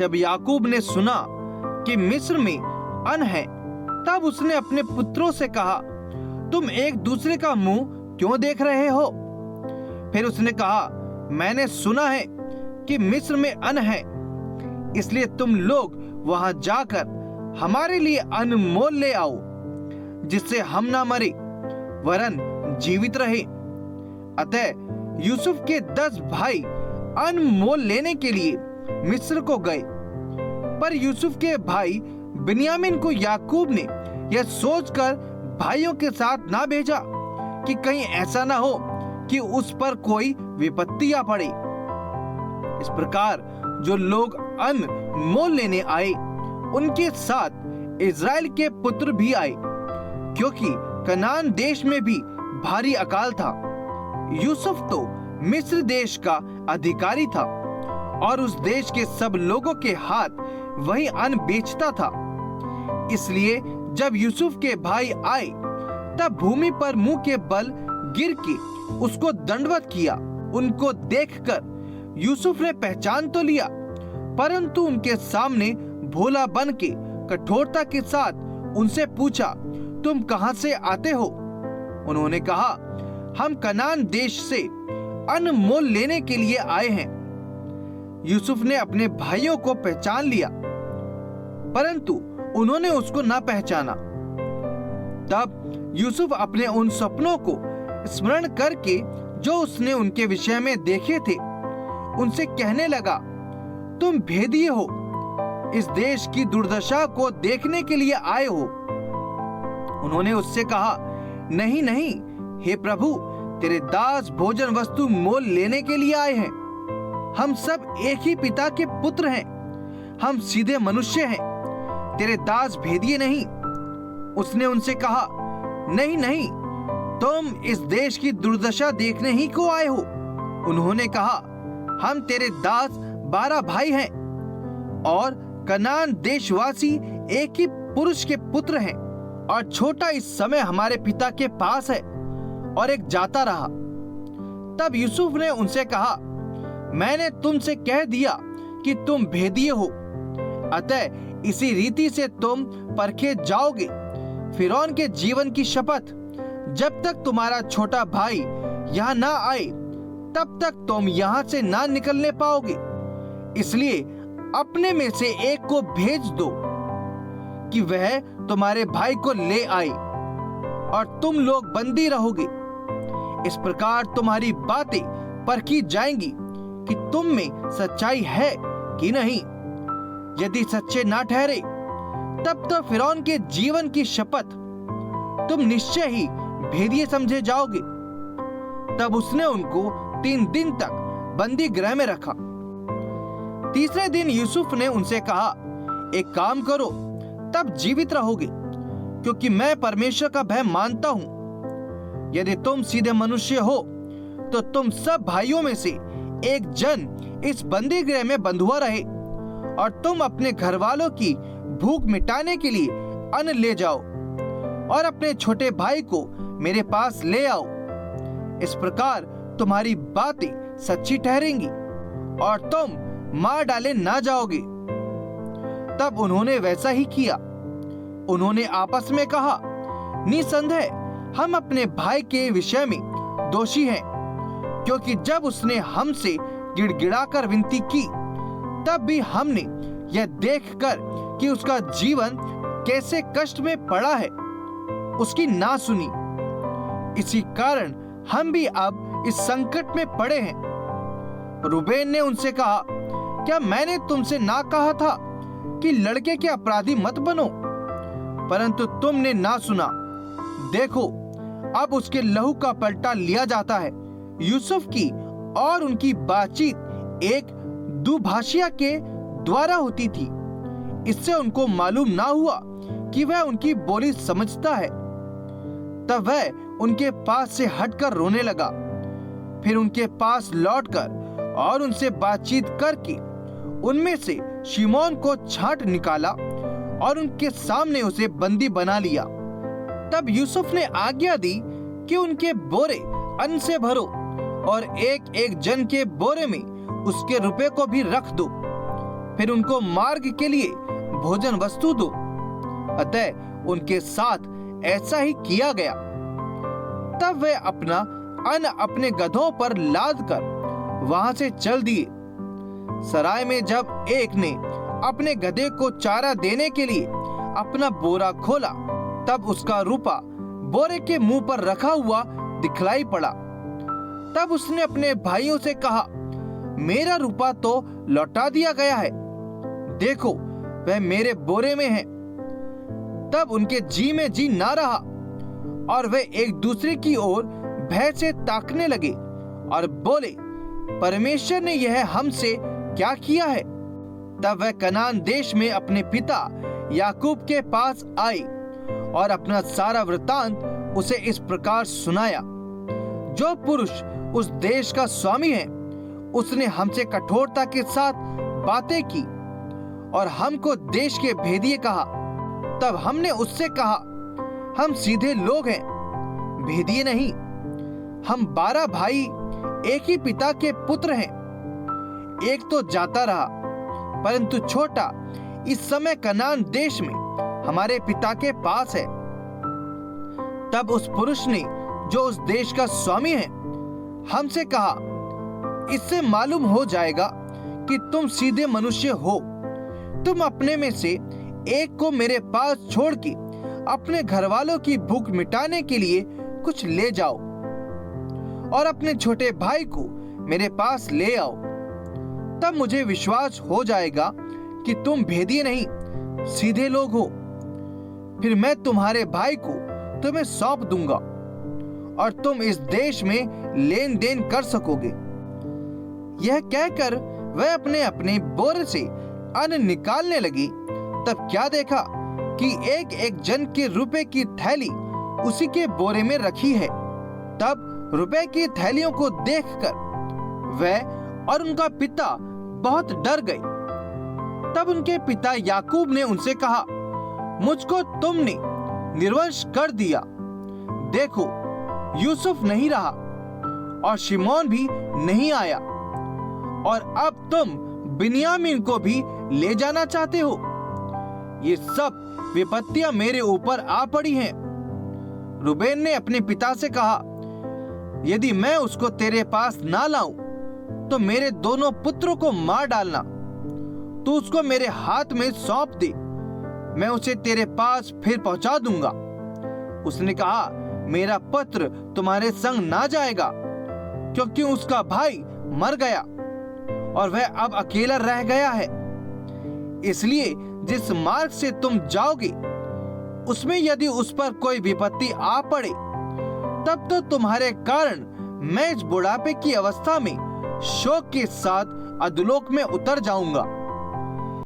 जब याकूब ने सुना कि मिस्र में अन्न है, तब उसने अपने पुत्रों से कहा, तुम एक दूसरे का मुंह क्यों देख रहे हो? फिर उसने कहा, मैंने सुना है कि मिस्र में अन्न है, इसलिए तुम लोग वहां जाकर हमारे लिए अन्न मोल ले आओ, जिससे हम ना मरे वरन जीवित रहे। अतः यूसुफ के 10 भाई अन्न मोल लेने के लिए मिस्र को गए। पर यूसुफ के भाई बिन्यामीन को याकूब ने यह सोचकर भाइयों के साथ ना भेजा कि कहीं ऐसा ना हो कि उस पर कोई विपत्ति आ पड़े। इस प्रकार जो लोग अन्न मोल लेने आए, उनके साथ इज़राइल के पुत्र भी आए, क्योंकि कनान देश में भी भारी अकाल था। यूसुफ तो मिस्र देश का अधिकारी था और उस देश के सब लोगों के हाथ वही अन्न बेचता था। इसलिए जब यूसुफ के भाई आए, तब भूमि पर मुंह के बल गिर के उसको दंडवत किया। उनको देखकर यूसुफ ने पहचान तो लिया, परंतु उनके सामने भोला बन के कठोरता के साथ उनसे पूछा, तुम कहां से आते हो? उन्होंने कहा, हम कनान देश से अन्न मोल लेने के लिए आए हैं। यूसुफ ने अपने भाइयों को पहचान लिया, परंतु उन्होंने उसको ना पहचाना। तब यूसुफ अपने उन सपनों को स्मरण करके जो उसने उनके विषय में देखे थे, उनसे कहने लगा, तुम भेदिए हो, इस देश की दुर्दशा को देखने के लिए आए हो। उन्होंने उससे कहा, नहीं नहीं, हे प्रभु, तेरे दास भोजन वस्तु मोल लेने के लिए आए हैं। हम सब एक ही पिता के पुत्र हैं, हम सीधे मनुष्य हैं, तेरे दास भेदिए नहीं। उसने उनसे कहा, नहीं नहीं, तुम इस देश की दुर्दशा देखने ही को आए हो। उन्होंने कहा, हम तेरे दास 12 भाई हैं और कनान देशवासी एक ही पुरुष के पुत्र हैं, और छोटा इस समय हमारे पिता के पास है और एक जाता रहा। तब यूसुफ ने उनसे कहा, मैंने तुमसे कह दिया कि तुम भेदिए हो, अतः इसी रीति से तुम परखे जाओगे। फिरौन के जीवन की शपथ, जब तक तुम्हारा छोटा भाई यहाँ ना आए, तब तक तुम यहाँ से ना निकलने पाओगे। इसलिए अपने में से एक को भेज दो कि वह तुम्हारे भाई को ले आए, और तुम लोग बंदी रहोगे। इस प्रकार तुम्हारी बातें परखी जाएंगी कि तुम में सच्चाई है कि नहीं। यदि सच्चे ना ठहरे, तब तो फिरौन के जीवन की शपथ तुम निश्चय ही भेदिए समझे जाओगे। तब उसने उनको 3 दिन तक बंदी गृह में रखा। तीसरे दिन यूसुफ ने उनसे कहा, एक काम करो, तब जीवित रहोगे, क्योंकि मैं परमेश्वर का भय मानता हूं। यदि तुम सीधे मनुष्य हो, तो तुम सब भाइयों में से एक जन इस बंदी गृह में बंधुआ रहे, और तुम अपने घर वालों की भूख मिटाने के लिए अन्न ले जाओ, और अपने छोटे भाई को मेरे पास ले आओ। इस प्रकार तुम्हारी बातें सच्ची ठहरेंगी और तुम मार डाले ना जाओगे। तब उन्होंने वैसा ही किया। उन्होंने आपस में कहा, निसंदेह हम अपने भाई के विषय में दोषी हैं, क्योंकि जब उसने हमसे गिड़गिड़ाकर विनती की, तब भी हमने यह देखकर कि उसका जीवन कैसे कष्ट में पड़ा है, उसकी ना सुनी। इसी कारण हम भी अब इस संकट में पड़े हैं। रूबेन ने उनसे कहा, क्या मैंने तुमसे ना कहा था कि लड़के के अपराधी मत बनो? परंतु तुमने ना सुना। देखो, अब उसके लहू का पलटा लिया जाता है। यूसुफ की और उनकी बातचीत एक दुभाषिया के द्वारा होती थी। इससे उनको मालूम ना हुआ कि वह उनकी बोली समझता है। तब वह उनके पास से हटकर रोने लगा। फिर उनके पास लौटकर और उनसे बातचीत करके उनमें से शिमोन को छांट निकाला और उनके सामने उसे बंदी बना लिया। तब यूसुफ ने आज्ञा दी कि उनके बोरे अन्न से भरो और एक एक जन के बोरे में उसके रुपए को भी रख दो। फिर उनको मार्ग के लिए भोजन वस्तु दो। अतः उनके साथ ऐसा ही किया गया। तब वे अपना अन्न अपने गधों पर लाद कर वहां से चल दिए। सराय में जब एक ने अपने गधे को चारा देने के लिए अपना बोरा खोला, तब उसका रूपा बोरे के मुंह पर रखा हुआ दिखलाई पड़ा। तब उसने अपने भाइयों से कहा, मेरा रूपा तो लौटा दिया गया है, देखो वह मेरे बोरे में है। तब उनके जी में जी ना रहा और वे एक दूसरे की ओर भय से ताकने लगे और बोले, परमेश्वर ने यह हमसे क्या किया है? तब वह कनान देश में अपने पिता याकूब के पास आए और अपना सारा वृत्तांत उसे इस प्रकार सुनाया। जो पुरुष उस देश का स्वामी है, उसने हमसे कठोरता के साथ बातें की और हमको देश के भेदिए कहा। तब हमने उससे कहा, हम सीधे लोग हैं, भेदिए नहीं। हम 12 भाई एक ही पिता के पुत्र हैं। एक तो जाता रहा, परंतु छोटा इस समय कनान देश में हमारे पिता के पास है। तब उस पुरुष ने, जो उस देश का स्वामी है, हमसे कहा, इससे मालूम हो जाएगा कि तुम सीधे मनुष्य हो। तुम अपने में से एक को मेरे पास छोड़ के अपने घर वालों की भूख मिटाने के लिए कुछ ले जाओ और अपने छोटे भाई को मेरे पास ले आओ। तब मुझे विश्वास हो जाएगा कि तुम भेदिए नहीं, सीधे लोग हो। फिर मैं तुम्हारे भाई को तुम्हें सौंप दूंगा और तुम इस देश में लेन देन कर सकोगे। यह कहकर वह अपने अपने बोरे से अन्न निकालने लगी। तब क्या देखा कि एक एक जन के रुपए की थैली उसी के बोरे में रखी है। तब रुपए की थैलियों को देखकर वह और उनका पिता बहुत डर गए। तब उनके पिता याकूब ने उनसे कहा, मुझको तुमने निर्वंश कर दिया। देखो, यूसुफ नहीं रहा और शिमोन भी नहीं आया, और अब तुम बिन्यामीन को भी ले जाना चाहते हो। ये सब विपत्तियां मेरे ऊपर आ पड़ी हैं। रूबेन ने अपने पिता से कहा, यदि मैं उसको तेरे पास ना लाऊं, तो मेरे दोनों पुत्रों को मार डालना। तू उसको मेरे हाथ में सौंप दे, मैं उसे तेरे पास फिर पहुंचा दूंगा। उसने कहा, मेरा पुत्र तुम्हारे संग ना जाएगा, क्योंकि उसका भाई मर गया और वह अब अकेला रह गया है। इसलिए जिस मार्ग से तुम जाओगे, उसमें यदि उस पर कोई विपत्ति आ पड़े, तब तो तुम्हारे कारण मैं इस बुढ़ापे की अवस्था में शोक के साथ अधोलोक में उतर जाऊंगा।